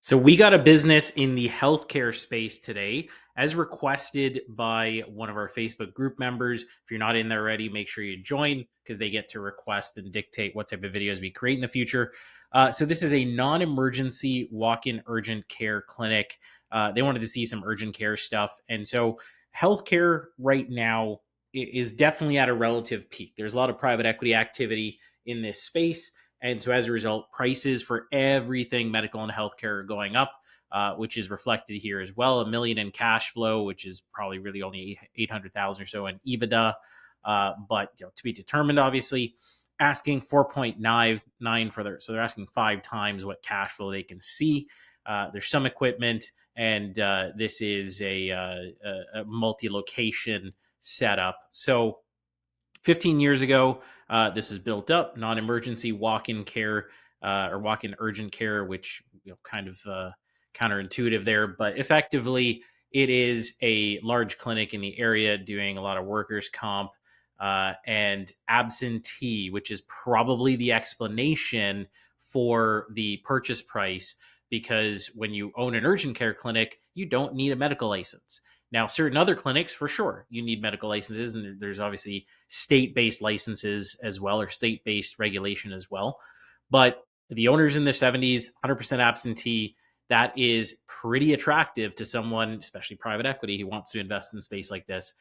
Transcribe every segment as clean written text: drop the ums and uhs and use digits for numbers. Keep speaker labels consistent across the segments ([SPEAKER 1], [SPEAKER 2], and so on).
[SPEAKER 1] So we got a business in the healthcare space today, as requested by one of our Facebook group members. If you're not in there already, make sure you join because they get to request and dictate what type of videos we create in the future. So this is a non-emergency walk-in urgent care clinic. They wanted to see some urgent care stuff, and so healthcare right now is definitely at a relative peak. There's a lot of private equity activity in this space. And so as a result, prices for everything medical and healthcare are going up, which is reflected here as well. $1 million in cash flow, which is probably really only 800,000 or so in EBITDA. But to be determined, obviously, asking 4.99 for their, so they're asking 5 times what cash flow they can see. There's some equipment, and this is a multi-location setup. So 15 years ago, this is built up, non-emergency walk-in care or walk-in urgent care, which kind of counterintuitive there, but effectively it is a large clinic in the area doing a lot of workers' comp and absentee, which is probably the explanation for the purchase price. Because when you own an urgent care clinic, you don't need a medical license. Now, certain other clinics, for sure, you need medical licenses, and there's obviously state-based licenses as well, or state-based regulation as well. But the owners in their 70s, 100% absentee, that is pretty attractive to someone, especially private equity, who wants to invest in space like this.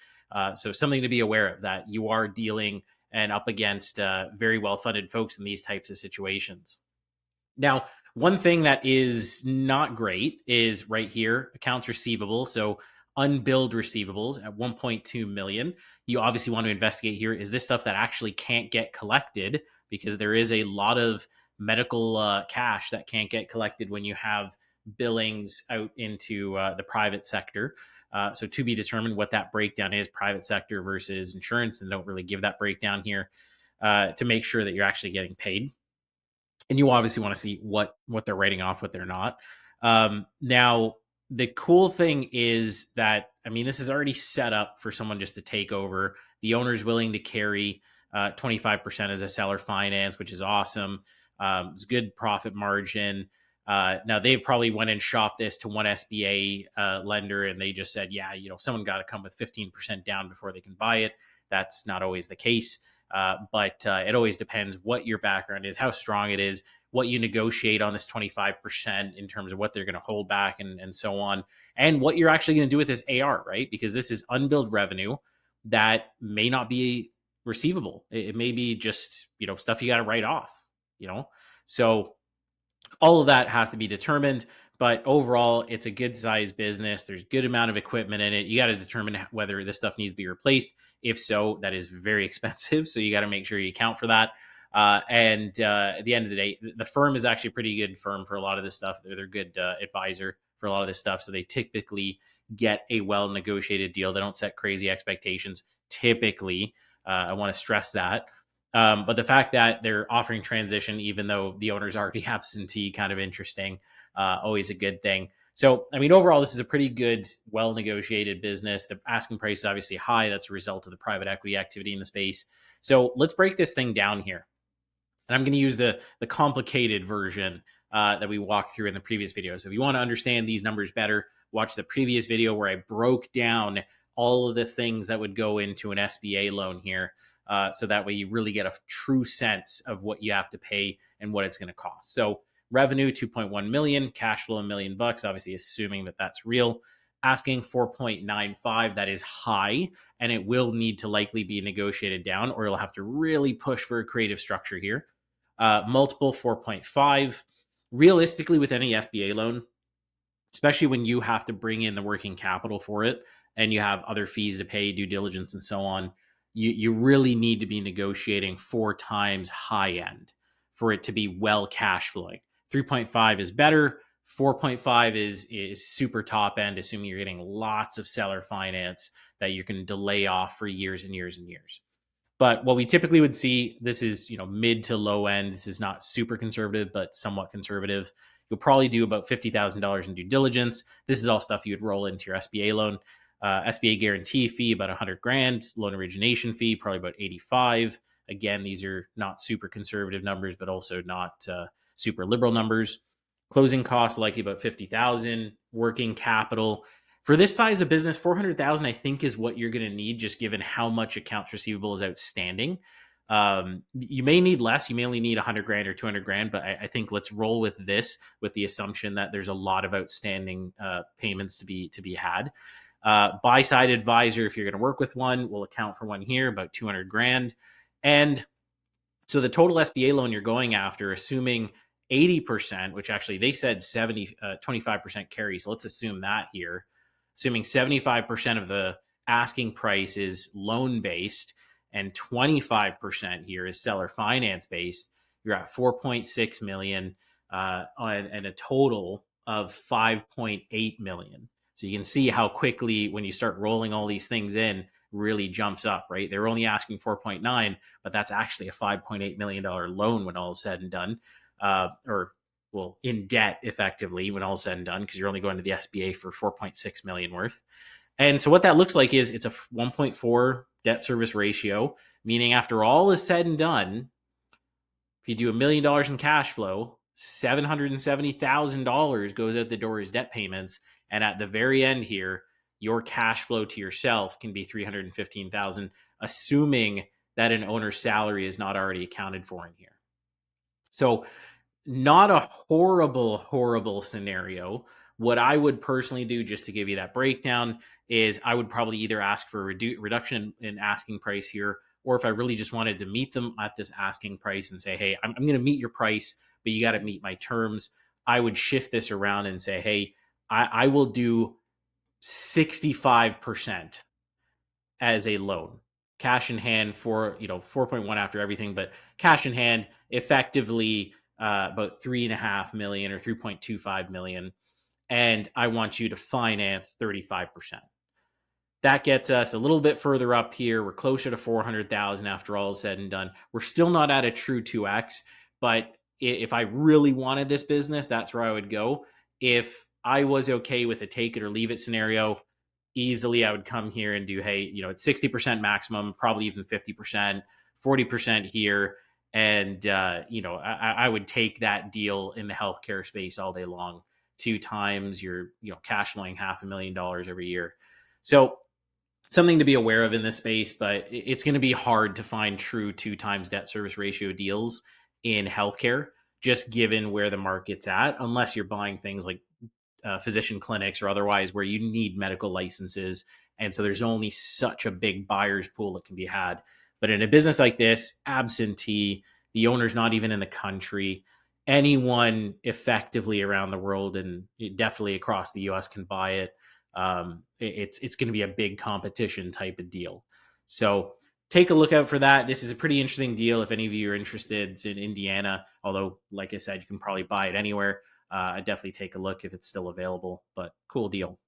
[SPEAKER 1] So something to be aware of, that you are dealing and up against very well-funded folks in these types of situations. Now, one thing that is not great is right here, accounts receivable. So unbilled receivables at 1.2 million. You obviously want to investigate here. Is this stuff that actually can't get collected? Because there is a lot of medical cash that can't get collected when you have billings out into the private sector. So to be determined what that breakdown is, private sector versus insurance, and don't really give that breakdown here to make sure that you're actually getting paid. And you obviously want to see what they're writing off, what they're not. Now, the cool thing is that, I mean, this is already set up for someone just to take over. The owner's willing to carry 25% as a seller finance, which is awesome. It's good profit margin. Now they probably went and shopped this to one SBA lender, and they just said, yeah, someone got to come with 15% down before they can buy it. That's not always the case. But it always depends what your background is, how strong it is, what you negotiate on this 25% in terms of what they're going to hold back and so on, and what you're actually going to do with this AR, right? Because this is unbilled revenue that may not be receivable. It may be just, stuff you got to write off, So all of that has to be determined. But overall, it's a good sized business. There's a good amount of equipment in it. You got to determine whether this stuff needs to be replaced. If so, that is very expensive. So you got to make sure you account for that. And at the end of the day, the firm is actually a pretty good firm for a lot of this stuff. They're a good advisor for a lot of this stuff. So they typically get a well negotiated deal. They don't set crazy expectations. Typically, I want to stress that. But the fact that they're offering transition, even though the owner's already absentee, kind of interesting. Always a good thing. So, I mean, overall, this is a pretty good, well negotiated business. The asking price is obviously high. That's a result of the private equity activity in the space. So let's break this thing down here. And I'm going to use the complicated version that we walked through in the previous video. So if you want to understand these numbers better, watch the previous video where I broke down all of the things that would go into an SBA loan here. So that way you really get a true sense of what you have to pay and what it's going to cost. So revenue 2.1 million, cash flow $1 million, obviously assuming that that's real. Asking 4.95, that is high, and it will need to likely be negotiated down, or you'll have to really push for a creative structure here. Multiple 4.5. Realistically, with any SBA loan, especially when you have to bring in the working capital for it and you have other fees to pay, due diligence and so on, you really need to be negotiating 4 times high end for it to be well cash flowing. 3.5 is better. 4.5 is super top end, assuming you're getting lots of seller finance that you can delay off for years and years and years. But what we typically would see, this is mid to low end. This is not super conservative, but somewhat conservative. You'll probably do about $50,000 in due diligence. This is all stuff you would roll into your SBA loan. SBA guarantee fee about 100 grand. Loan origination fee probably about 85. Again, these are not super conservative numbers, but also not super liberal numbers. Closing costs likely about 50,000. Working capital for this size of business, 400,000 I think is what you're going to need, just given how much accounts receivable is outstanding. You may need less. You may only need 100 grand or 200 grand, but I think let's roll with this, with the assumption that there's a lot of outstanding payments to be had. Buy side advisor, if you're going to work with one, will account for one here, about 200 grand. And so the total SBA loan you're going after, assuming 80%, which actually they said 25% carry. So let's assume that here, assuming 75% of the asking price is loan based and 25% here is seller finance based, you're at 4.6 million and a total of 5.8 million. So you can see how quickly, when you start rolling all these things in, really jumps up, right? They're only asking 4.9, but that's actually a $5.8 million loan when all is said and done, or well, in debt effectively when all is said and done, because you're only going to the SBA for 4.6 million worth. And so what that looks like is it's a 1.4 debt service ratio, meaning after all is said and done, if you do $1 million in cash flow, $770,000 goes out the door as debt payments. And at the very end here, your cash flow to yourself can be $315,000, assuming that an owner's salary is not already accounted for in here. So not a horrible scenario. What I would personally do, just to give you that breakdown, is I would probably either ask for a reduction in asking price here, or if I really just wanted to meet them at this asking price and say, hey, I'm going to meet your price, but you got to meet my terms, I would shift this around and say, hey, I will do 65% as a loan, cash in hand for 4.1 after everything, but cash in hand, effectively about 3.5 million or 3.25 million, and I want you to finance 35%. That gets us a little bit further up here. We're closer to 400,000 after all is said and done. We're still not at a true 2x, but if I really wanted this business, that's where I would go. If I was okay with a take it or leave it scenario, easily I would come here and do, hey, it's 60% maximum, probably even 50%, 40% here. And, I would take that deal in the healthcare space all day long. 2 times you're, cash flowing $500,000 every year. So something to be aware of in this space, but it's going to be hard to find true 2 times debt service ratio deals in healthcare, just given where the market's at, unless you're buying things like physician clinics or otherwise where you need medical licenses. And so there's only such a big buyer's pool that can be had. But in a business like this, absentee, the owner's not even in the country, anyone effectively around the world and definitely across the US can buy it. It's going to be a big competition type of deal. So take a look out for that. This is a pretty interesting deal. If any of you are interested, it's in Indiana, although, like I said, you can probably buy it anywhere. I'd definitely take a look if it's still available, but cool deal.